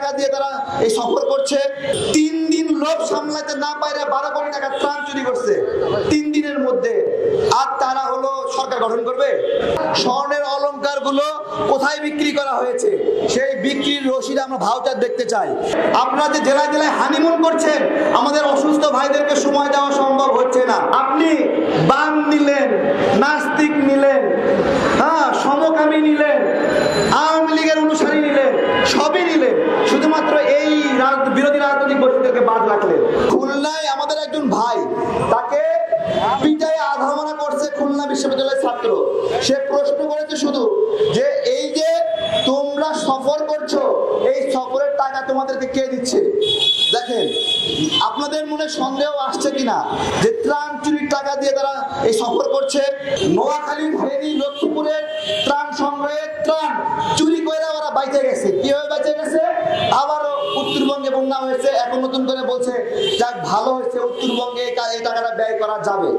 টাকা দিয়ে তারা এই সফর করছে। 3 দিন লোভ সামলাতে না পারে 12 কোটি টাকা ত্রাণ চুরি করছে 3 দিনের মধ্যে। আর তারা হলো সরকার গঠন করবে? স্বর্ণের অলংকার গুলো কোথায় বিক্রি করা হয়েছে সেই বিক্রির রসিদ আমরা ভাউচার দেখতে চাই। আপনারা যে জেলায় জেলায় হানিমুন করছেন, আমাদের অসুস্থ ভাইদেরকে সময় দেওয়া সম্ভব হচ্ছে না। আপনি বাম নিলেন, নাস্তিক নিলেন, সমকামী নিলেন, আওয়ামী লীগের অনুসারী নিলেন, সবই নিলেন, শুধুমাত্র এই বিরোধী রাজনৈতিক বৈশিষ্ট্যকে বাদ রাখলেন। খুলনায় আমাদের একজন ভাই, তাকে পিটায় আধামরা করছে খুলনা বিশ্ববিদ্যালয়ের ছাত্র। সে প্রশ্ন করেছে শুধু যে এই যে তোমরা সফর করছো, এই সফরের টাকা তোমাদেরকে কে দিচ্ছে? দেখেন, আপনাদের মনে সন্দেহ আসছে কিনা যে ত্রাণ চুরির টাকা দিয়ে তারা এই সফর করছে? নোয়াখালী, ফেনী, লক্ষ্মীপুরের ত্রাণ সংগ্রহের ত্রাণ চুরি করে ওরা বাইচে গেছে। কিভাবে বাইচে গেছে? আবারও উত্তরবঙ্গে বন্যা হয়েছে, এখন নতুন করে বলছে যাক ভালো হয়েছে, উত্তরবঙ্গে এই টাকাটা ব্যয় করা যাবে।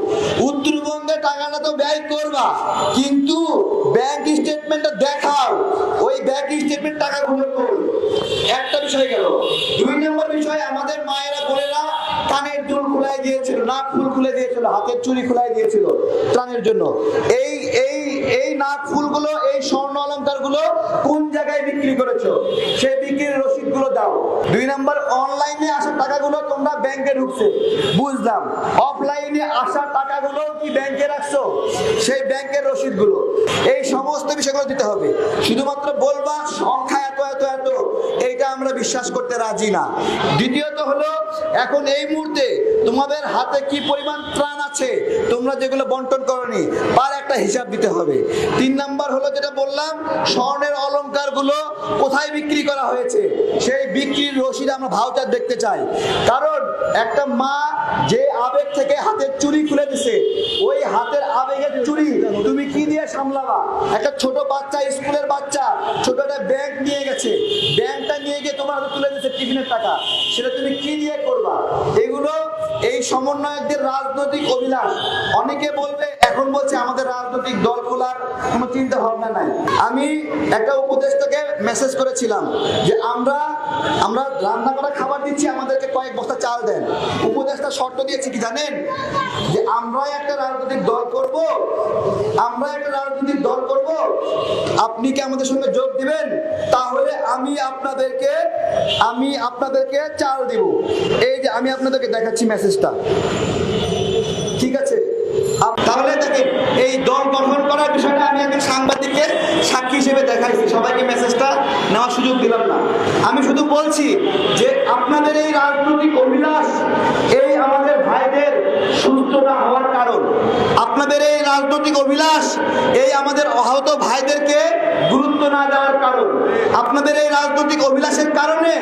উত্তরবঙ্গে টাকাটা তো ব্যয় করবা, কিন্তু ব্যাংক স্টেটমেন্টটা দেখাও, ওই ব্যাংক স্টেটমেন্ট টাকাগুলো কই? একটা বিষয় গেল। 2 নম্বর বিষয়, আমাদের মায়েরা বোনেরা কানের দুল খুলাই দিয়েছিল, নাক ফুল খুলে দিয়েছিল, হাতের চুড়ি খুলাই দিয়েছিল ত্রাণের জন্য। এই নাক ফুলগুলো, এই স্বর্ণ অলংকার গুলো কোন জায়গায় বিক্রি করেছো সেই বিক্রির রসিদ গুলো দাও। 2 নম্বর, অনলাইনে আসা টাকাগুলো তোমরা ব্যাংকে ঢুকছে বুঝলাম, অফলাইনে আসা টাকাগুলো কি ব্যাংকে রাখছো সেই ব্যাংকের রসিদ গুলো, এই সমস্ত বিষয়গুলো দিতে হবে। শুধুমাত্র বলবা সংখ্যা এত এত এত, এইটা আমরা বিশ্বাস করতে রাজি না। দ্বিতীয়ত হলো, এখন এই মুহূর্তে তোমাদের হাতে কি পরিমাণ ত্রাণ আছে, তোমরা যেগুলো বন্টন করনি তার একটা হিসাব দিতে হবে। 3 নম্বর হলো যেটা বললাম, স্বর্ণের অলংকার গুলো কোথায় বিক্রি করা হয়েছে সেই বিক্রির রসিদ আমরা ভাউচার দেখতে চাই। কারণ একটা মা যে আবেগ থেকে হাতের চুড়ি খুলে দিছে, ওই হাতের আবেগের চুড়ি তুমি কি দিয়ে সামলাবা? একটা ছোট বাচ্চা, স্কুলের বাচ্চা, ছোট একটা ব্যাগ নিয়ে গেছে, ব্যাগটা নিয়ে গিয়ে তোমার হাতে তুলে দিচ্ছে টিফিনের টাকা, সেটা তুমি কি দিয়ে করবা? এগুলো এই সমন্বয়কদের রাজনৈতিক অভিলাষ। অনেকে বলবে, এখন বলছে আমাদের রাজনৈতিক দল খোলার কোনো চিন্তা ভাবনা নাই। আমি একটা উপদেষ্টাকে মেসেজ করেছিলাম যে আমরা রান্না করা খাবার দিচ্ছি, আমাদেরকে কয়েক বস্তা চাল দেন। উপদেষ্টা শর্ত দিয়েছে কি জানেন? যে আমরাই একটা রাজনৈতিক দল করব, আপনি কি আমাদের সঙ্গে যোগ দিবেন? তাহলে আমি আপনাদেরকে চাল দিব। এই যে আমি আপনাদেরকে দেখাচ্ছি মেসেজটা, ঠিক আছে? তাহলে দেখেন, এই দল গঠন করার বিষয়টা আমি একজন সাংবাদিককে সাক্ষী হিসেবে দেখাইছি, সবাইকে মেসেজটা নেওয়ার সুযোগ দিলাম না। আমি শুধু বলছি যে আপনাদের এই রাজনৈতিক অভিলাষ, এই আমাদের ভাইদের সুস্থ না হওয়ার কারণ, আপনাদের এই রাজনৈতিক অভিলাষ, এই আমাদের আহত ভাইদেরকে গুরুত্ব না দেওয়ার কারণ, আপনাদের এই রাজনৈতিক অভিলাষের কারণে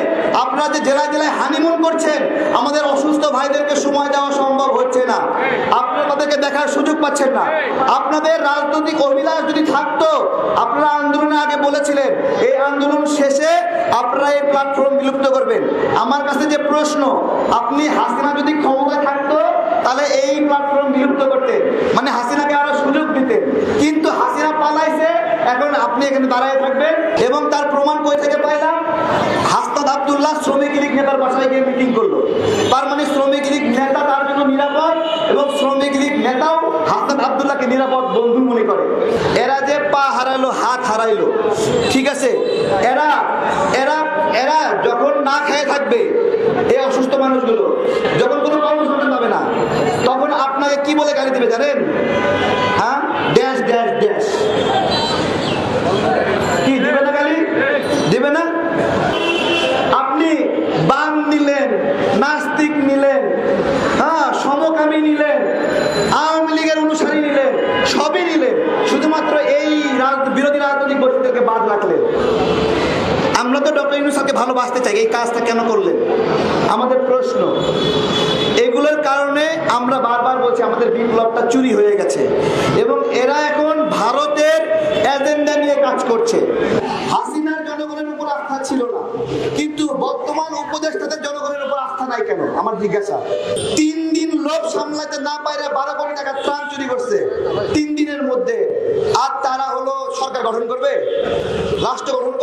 আপনারা যে জেলায় জেলায় হানিমুন করছেন, আমাদের অসুস্থ ভাইদেরকে সময় দেওয়া সম্ভব হচ্ছে না, আপনারা তাদেরকে দেখার সুযোগ পাচ্ছেন না। আপনাদের রাজনৈতিক অভিলাষ যদি থাকতো, আপনারা আন্দোলনের আগে বলেছিলেন এই আন্দোলন শেষে আপনারা এই প্ল্যাটফর্ম বিলুপ্ত করবেন। আমার কাছে যে প্রশ্ন, আপনি হাসিনা যদি ক্ষমতায় থাকতো তাহলে এই প্ল্যাটফর্ম বিলুপ্ত করতেন, মানে হাসিনাকে আরো সুযোগ দিতেন, কিন্তু হাসিনা পালাইছে, এখন আপনি এখানে দাঁড়ায় থাকবেন। এবং তার প্রমাণ কই থেকে পাইলাম? হাসনাত আব্দুল্লাহ শ্রমিক লীগ নেতার বাসায় গিয়ে মিটিং করলো। তার মানে শ্রমিক লীগ নেতা তার জন্য নিরাপদ, এবং শ্রমিক লীগ নেতাও হাসনাত আব্দুল্লাহকে নিরাপদ বন্ধু মনে করে। এরা যে পা হারাইলো, হাত হারাইলো, ঠিক আছে? এরা এরা এরা যখন না খেয়ে থাকবে, এই অসুস্থ মানুষগুলো যখন কোনো কর্মসংস্থান পাবে না, তখন আপনাকে কি বলে গালি দিবে জানেন? হ্যাঁ, ড্যাশ ড্যাশ ড্যাশ। কি দিবে না গালি? দিবে না? আপনি বাম নিলেন, নাস্তিক নিলেন, সমকামী নিলেন, আওয়ামী লীগের অনুসারী নিলেন, সবই নিলেন, শুধুমাত্র এই বিরোধী রাজনৈতিক বৈশিষ্ট্যকে বাদ রাখলেন। আমরা তো ডক্টর ইউনূস স্যারকে ভালোবাসতে চাই, এই কাজটা কেন করলেন? আমাদের প্রশ্ন। এগুলোর কারণে আমরা বারবার বলছি আমাদের বিপ্লবটা চুরি হয়ে গেছে, এবং এরা এখন ভারতের এজেন্ডা নিয়ে কাজ করছে। হাসিনার জনগণের উপর আস্থা ছিল না, কিন্তু বর্তমান উপদেষ্টাদের জনগণের উপর আস্থা নাই কেন? আমার জিজ্ঞাসা। 3 দিন লোভ সামলাতে না পারে 12 কোটি টাকা ত্রাণ চুরি করছে 3 দিনের মধ্যে। আর তারা হলো সরকার গঠন করবে, রাষ্ট্র গঠন করবে।